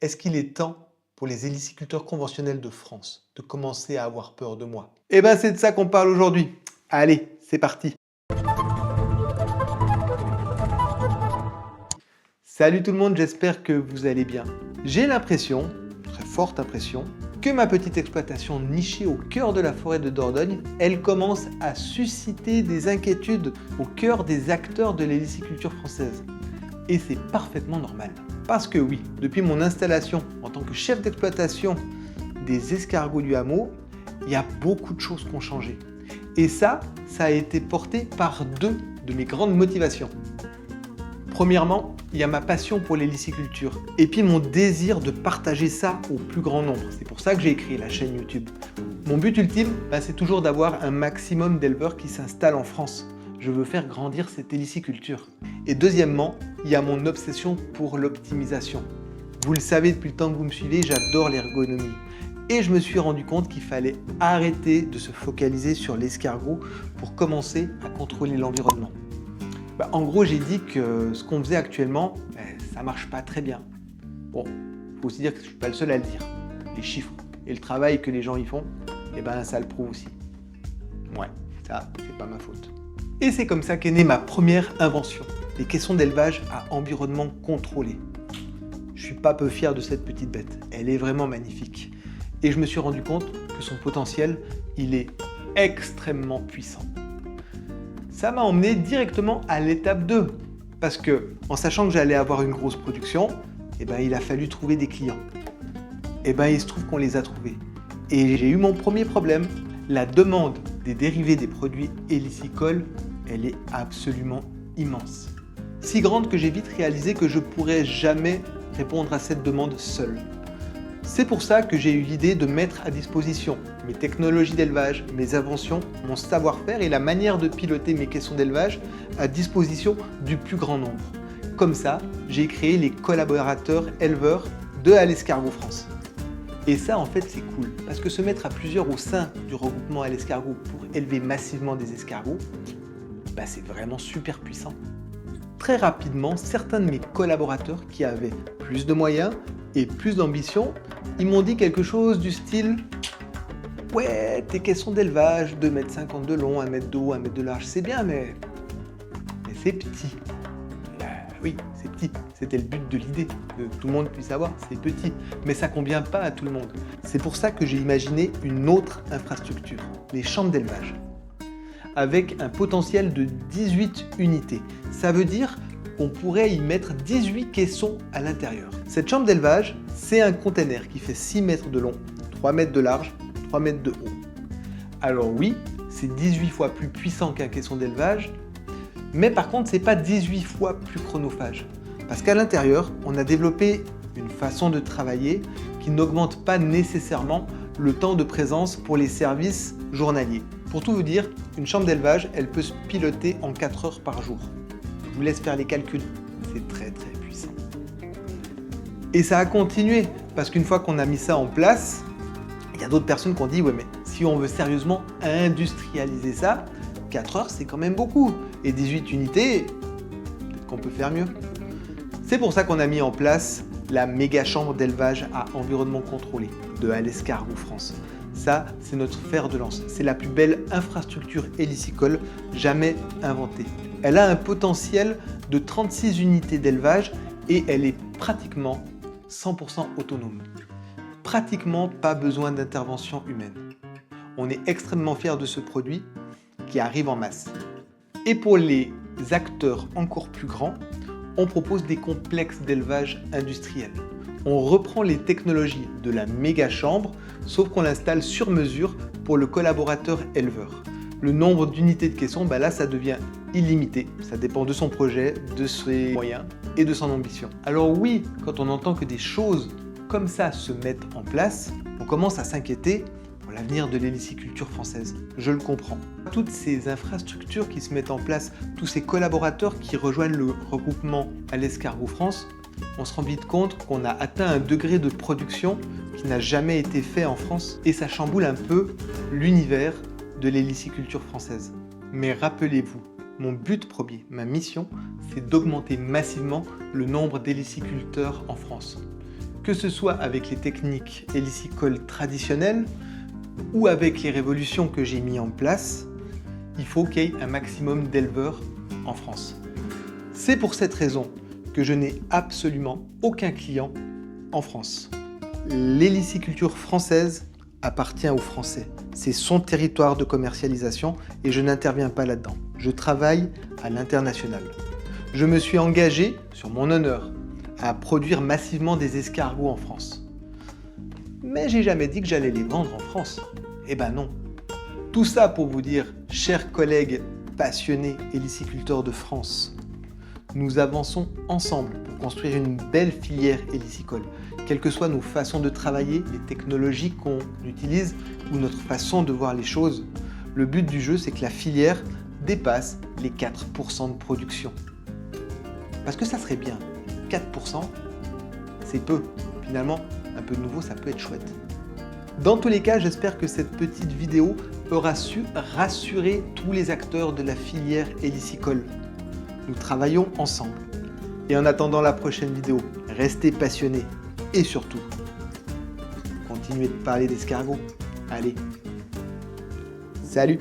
Est-ce qu'il est temps pour les héliciculteurs conventionnels de France de commencer à avoir peur de moi? Eh ben c'est de ça qu'on parle aujourd'hui. Allez, c'est parti. Salut tout le monde, j'espère que vous allez bien. J'ai l'impression, très forte impression, que ma petite exploitation nichée au cœur de la forêt de Dordogne, elle commence à susciter des inquiétudes au cœur des acteurs de l'héliciculture française. Et c'est parfaitement normal. Parce que oui, depuis mon installation en tant que chef d'exploitation des escargots du hameau, il y a beaucoup de choses qui ont changé. Et ça a été porté par deux de mes grandes motivations. Premièrement, il y a ma passion pour l'héliciculture et puis mon désir de partager ça au plus grand nombre. C'est pour ça que j'ai créé la chaîne YouTube. Mon but ultime, c'est toujours d'avoir un maximum d'éleveurs qui s'installent en France. Je veux faire grandir cette héliciculture. Et deuxièmement, il y a mon obsession pour l'optimisation. Vous le savez depuis le temps que vous me suivez, j'adore l'ergonomie. Et je me suis rendu compte qu'il fallait arrêter de se focaliser sur l'escargot pour commencer à contrôler l'environnement. En gros, j'ai dit que ce qu'on faisait actuellement, ça marche pas très bien. Bon, il faut aussi dire que je suis pas le seul à le dire. Les chiffres et le travail que les gens y font, ça le prouve aussi. Ouais, ça, c'est pas ma faute. Et c'est comme ça qu'est née ma première invention, les caissons d'élevage à environnement contrôlé. Je suis pas peu fier de cette petite bête, elle est vraiment magnifique. Et je me suis rendu compte que son potentiel, il est extrêmement puissant. Ça m'a emmené directement à l'étape 2, parce que, en sachant que j'allais avoir une grosse production, il a fallu trouver des clients. Il se trouve qu'on les a trouvés. Et j'ai eu mon premier problème. La demande des dérivés des produits hélicicoles, elle est absolument immense. Si grande que j'ai vite réalisé que je ne pourrais jamais répondre à cette demande seul. C'est pour ça que j'ai eu l'idée de mettre à disposition mes technologies d'élevage, mes inventions, mon savoir-faire et la manière de piloter mes caissons d'élevage à disposition du plus grand nombre. Comme ça, j'ai créé les collaborateurs éleveurs de Alescargot France. Et ça, en fait, c'est cool, parce que se mettre à plusieurs au sein du regroupement Alescargot pour élever massivement des escargots, c'est vraiment super puissant. Très rapidement, certains de mes collaborateurs qui avaient plus de moyens et plus d'ambition, ils m'ont dit quelque chose du style « Ouais, tes caissons d'élevage, 2,50 m de long, 1 m de haut, 1 m de large, c'est bien, mais c'est petit. » Oui, c'est petit, c'était le but de l'idée, que tout le monde puisse savoir, c'est petit, mais ça ne convient pas à tout le monde. C'est pour ça que j'ai imaginé une autre infrastructure, les chambres d'élevage, avec un potentiel de 18 unités. Ça veut dire qu'on pourrait y mettre 18 caissons à l'intérieur. Cette chambre d'élevage, c'est un container qui fait 6 mètres de long, 3 mètres de large, 3 mètres de haut. Alors oui, c'est 18 fois plus puissant qu'un caisson d'élevage, mais par contre, c'est pas 18 fois plus chronophage. Parce qu'à l'intérieur, on a développé une façon de travailler qui n'augmente pas nécessairement le temps de présence pour les services journaliers. Pour tout vous dire, une chambre d'élevage, elle peut se piloter en 4 heures par jour. Je vous laisse faire les calculs, c'est très très puissant. Et ça a continué, parce qu'une fois qu'on a mis ça en place, il y a d'autres personnes qui ont dit « Ouais, mais si on veut sérieusement industrialiser ça, 4 heures c'est quand même beaucoup, et 18 unités, peut-être qu'on peut faire mieux. » C'est pour ça qu'on a mis en place la méga chambre d'élevage à environnement contrôlé de Alescargot France. Ça, c'est notre fer de lance. C'est la plus belle infrastructure hélicicole jamais inventée. Elle a un potentiel de 36 unités d'élevage et elle est pratiquement 100% autonome. Pratiquement pas besoin d'intervention humaine. On est extrêmement fiers de ce produit qui arrive en masse. Et pour les acteurs encore plus grands, on propose des complexes d'élevage industriel. On reprend les technologies de la méga chambre, sauf qu'on l'installe sur mesure pour le collaborateur éleveur. Le nombre d'unités de caissons, là ça devient illimité. Ça dépend de son projet, de ses moyens et de son ambition. Alors oui, quand on entend que des choses comme ça se mettent en place, on commence à s'inquiéter pour l'avenir de l'héliciculture française. Je le comprends. Toutes ces infrastructures qui se mettent en place, tous ces collaborateurs qui rejoignent le regroupement Alescargot France, on se rend vite compte qu'on a atteint un degré de production qui n'a jamais été fait en France et ça chamboule un peu l'univers de l'héliciculture française. Mais rappelez-vous, mon but premier, ma mission, c'est d'augmenter massivement le nombre d'héliciculteurs en France. que ce soit avec les techniques hélicicoles traditionnelles ou avec les révolutions que j'ai mis en place, il faut qu'il y ait un maximum d'éleveurs en France. C'est pour cette raison que je n'ai absolument aucun client en France. L'héliciculture française appartient aux Français. C'est son territoire de commercialisation et je n'interviens pas là-dedans. Je travaille à l'international. Je me suis engagé, sur mon honneur, à produire massivement des escargots en France. Mais j'ai jamais dit que j'allais les vendre en France. Eh ben non. Tout ça pour vous dire, chers collègues passionnés héliciculteurs de France, nous avançons ensemble pour construire une belle filière hélicicole. Quelles que soient nos façons de travailler, les technologies qu'on utilise ou notre façon de voir les choses, le but du jeu, c'est que la filière dépasse les 4% de production. Parce que ça serait bien. 4%, c'est peu. Finalement, un peu de nouveau, ça peut être chouette. Dans tous les cas, j'espère que cette petite vidéo aura su rassurer tous les acteurs de la filière hélicicole. Nous travaillons ensemble. Et en attendant la prochaine vidéo, restez passionnés et surtout, continuez de parler d'escargots. Allez, salut!